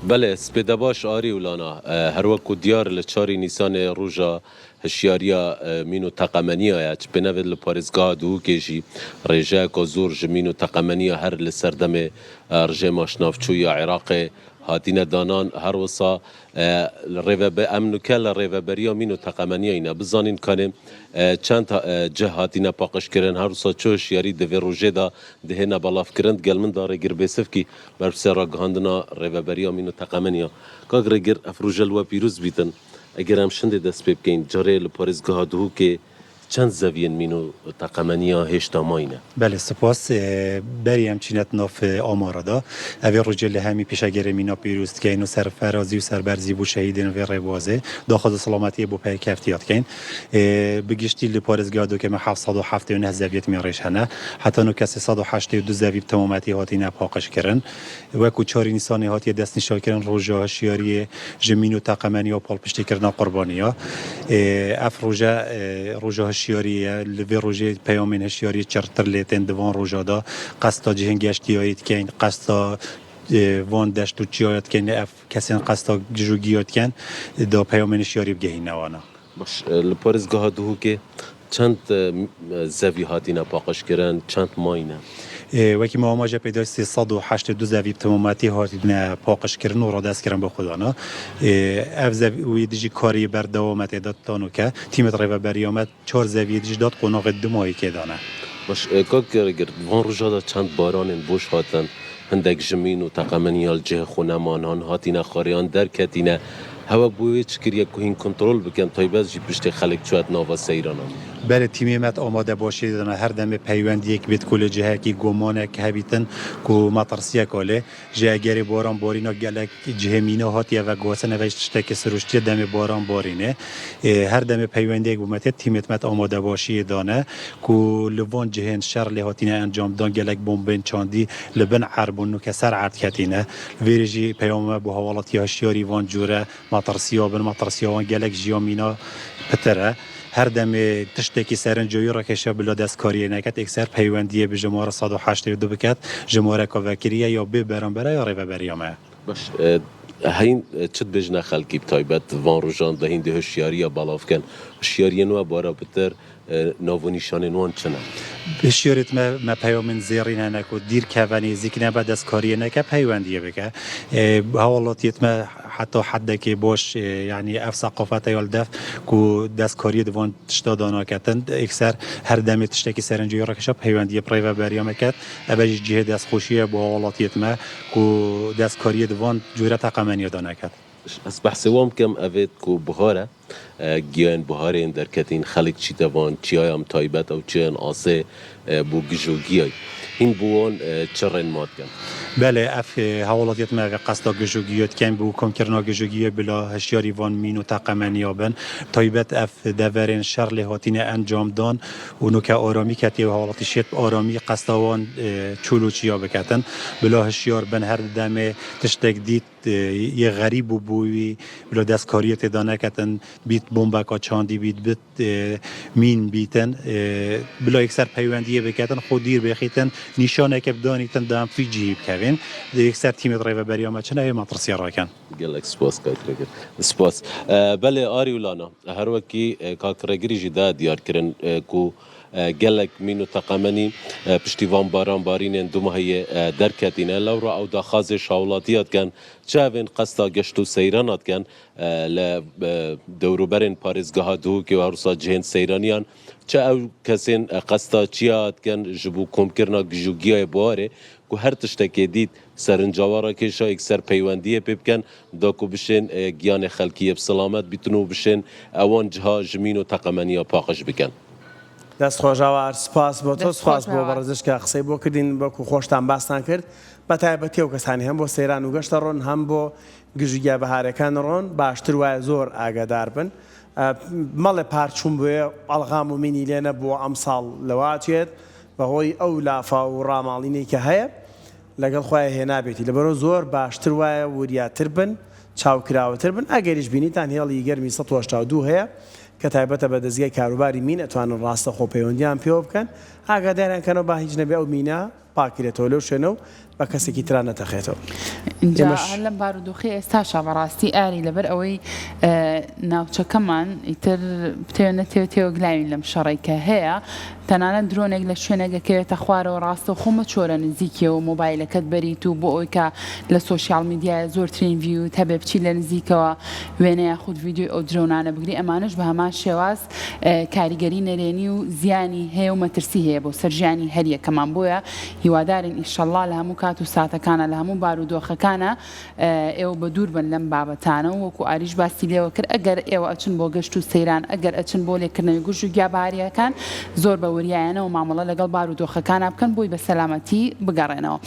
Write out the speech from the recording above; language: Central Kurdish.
بله سپیده باش آری ولانا هر وکو دیار لچاری نیسان روژا هشیاریا مینو تقمنیا یا چه بنوید لپارزگاه دو کشی رجاء که زور جمینو تقمنیا هر لسردم رجاء ماشنافچوی عراق هاتین دانان هر وصا امنو کل ریوبریا مینو تقمنیا اینا بزانین کنیم چند جه هاتین پاقش کرن هر وصا چوش یاری دوی روژه دا دهنا بالاف کرند گلمن داره گر بیسف کی برسه را گهاندنا ریوبریا مینو تقمنیا که اگر گر افروجل و پیروز بیتن اگر هم شنده دست پی بکن جاره لپارزگاه دو که چند زوین مینو تقمنیا هشتا ماینه بله سپاس بری همچینت ناف آمارا دا اوی رجل همی پیشگیر مینا پیروست که اینو سر فرازی و سر برزی بو شهیدین و روازه داخل سلامتی بو پای کفتیات کن بگشتی لپارزگاه دو که من 779 زویت میارش هنه حتی نو کسی 182 زویب تمامتی هاتی نپاقش کرن و کوچاری نیسانی هاتی دست نشان کرن روژه هشیاری جمینو تقمنیا پال پشتی کردن قربانیا اف روژه هشیاری لوی روژه پیامین هشیاری چرتر لیتن دوان روژادا قصد جهنگشتی آید که این قصد وان دشت و چیایت که اف کسین قصد جوگیات کن دا پیامین هشیاری بگهی نوانا باش لپارزگاه دو که چند زوی هاتی نپاقش کرن چند ماینه وکی ما آماجه پیداش 382 زویب تمامتی هاتی پاقش کردن و را دست کردن به خدانا اف زوی دیجی کاری بر دوامت داد تانو که تیمت ریو بریامت 4 زوی دیجی داد قناق دمایی که دانه باش که گرد وان روژادا چند باران بوش هاتن هندک جمین و تقمنیال جه خونمانان هاتینا خاریان درکتینه هوا بوی چکریه که این کنترل بکن تایباز جی پشت خلق چوات ناوا سیرانا بله تیمیمت آماده باشید دانه هر دم پیوندی یک بیت کل جهه کی گمانه که هبیتن کو مطرسیه کاله جه گری باران بارینا گلک جه مینا هاتیه و گوسه نوشته که سروشتی دم باران بارینه هر دم پیوندی یک بومت تیمت مت آماده باشید دانه کو لوان جهن شر لهاتینه انجام دان گلک بمبین چاندی لبن عربونو که سر عرض کتینه ویرجی پیام بو حوالاتی هشیاری وان جوره مطرسیا بن مطرسیا وان گلک جیامینا پتره هر دم تشتکی سرنجوی را کشه بلا دستکاری نکت اکثر پیوندیه به جماره 182 بکت جماره کاوکریه یا به برانبره یا ریو بریامه باش هین چت بجنا خلقی بتایبت وان روژان دهین ده هشیاری بالاف کن هشیاری نو بارا بتر ناو نشان نوان چنه هشیاریت ما پیامن زیرین هنکو دیر کوانی زیکنه بعد دستکاری نکه پیوندیه بکه حوالاتیت ما حتی حد که باش یعنی اف ثقافت یالدف کو دستکاری دوان تشتا دانا کتن اکثر هر دم تشتکی سرنجی را کشا پیوندی پریو بریام کت ابج جهه دست خوشیه با حوالاتیت ما کو دستکاری دوان جوره تقمنی دانا کت از بحث وام کم اوید کو بهاره گیان بهاره در کتین خلق چی دوان چی هم تایبت او چی آسه بو گجوگیای این بوان چرن ماد کن بله اف حوالاتیت ما قصد گجوگیات کن بو کم کرنا گجوگیه بلا هشیاری وان مینو تقمنی آبن تایبت اف دورین شر لهاتین انجام دان و نوک آرامی کتی و حوالاتی شد آرامی قصد وان چولوچیا بکتن بلا هشیار بن هر دم تشتک دید یه غریب و بوی بلا دستکاریت دانه کتن بیت بمبا کا چاندی بیت مین بیتن بلا اکثر پیوندیه بکتن خودیر بخیتن نشانه که بدانیتن دام فی جیب کردن اکثر تیم ریو بریام چنه مطرسی راکن گلک سپاس کاکرگر سپاس بله آری ولانا هر وکی کاکرگری جدا دیار کرن کو گلک مینو تقمنی پشتیوان باران بارین دو ماهی درکتینه لو را او داخاز شاولاتیات کن چاوین قصدا گشتو سیرانات کن ل دوروبرین پارزگاه دو که ورسا جهن سیرانیان چه او کسین قصدا چیات کن جبو کم کرنا گجوگیای بواره که هر تشتکی دید سرنجاوارا کشا اکثر پیوندیه ببکن دا که بشین گیان خلقیه بسلامت بیتنو بشین اوان جها جمین و تقمنی پاقش بکن دست خۆشاوار سپاس بۆ تۆ سپاس بۆ بەڕێزش کە قسەی بۆ کردین بەکو خۆشتان باسان کرد بە تایبەتی ئەو کەسانی هەم بۆ سەیران و گەشتە ڕۆن هەم بۆ گژوگیا بەهارەکان ڕۆن باشتر وایە زۆر ئاگادار بن مەڵێ پارچوون بۆیە ئەڵغام و مینی لێ نەبووە ئەم ساڵ لەواتێت بەهۆی ئەو لافا و ڕاماڵینەی کە هەیە لەگەڵ خۆیان هێنابێتی لەبەرەوە زۆر باشتر وایە وریاتر بن چاوکراوەتر بن ئەگەریش بینیتان هێڵی گەرمی 182 هەیە کە تایبەتە بە دەستگای کاروباری مین ئەتوانن ڕاستە خۆپەیوەندیان پێوە بکەن ئاگاداریان کەنەوە با هیچ نەبێ ئەو مینە پاکرێتەوە لەو شوێنە و بە کەسێکی ترا نەتەخێتەوە. اینجا هەر لەم بارودۆخی ئێستاشا بەڕاستی ئاری لەبەر ئەوەی ناوچەکەمان ئیتر بتێنێت تێوەگلاوین لەم شەڕی کە هەیە تەنانەت درۆنێک لە شوێنەگەکەوێتە خوارەوە ڕاستە خۆمە چۆرە نزیکەوە مۆبایلەکەت بەریت و بۆ ئەوی کە لە سوۆسیال میدیای زۆرترین ڤیوت هەبێ بچی لە نزیکەوە وێنەیە خود ڤیدیۆ ئەو درۆنانە بگری ئەمانش بە هەمان شێواز کاریگەری نەرێنی و زیانی هەیە و مەترسی هەیە بۆ سەرژیانی هەریەکەمان بۆیە هیوادارین ئینشەڵڵا لە هەموو کات و ساتەکانە لە هەموو بارودۆخەکانە ئێوە بە دوور بن لەم بابەتانە و وەکو ئاریش باسی لێوە کرد ئەگەر ئێوە ئەچن بۆ گەشت و سەیران ئەگەر ئەچن بۆ لێکردنەوەی گوژ و گیاباریەکان زۆر بە وریایەنەوە مامەڵە لەگەڵ بارودۆخەکانە بکەن بۆی بە سەلامەتی بگەڕێنەوە.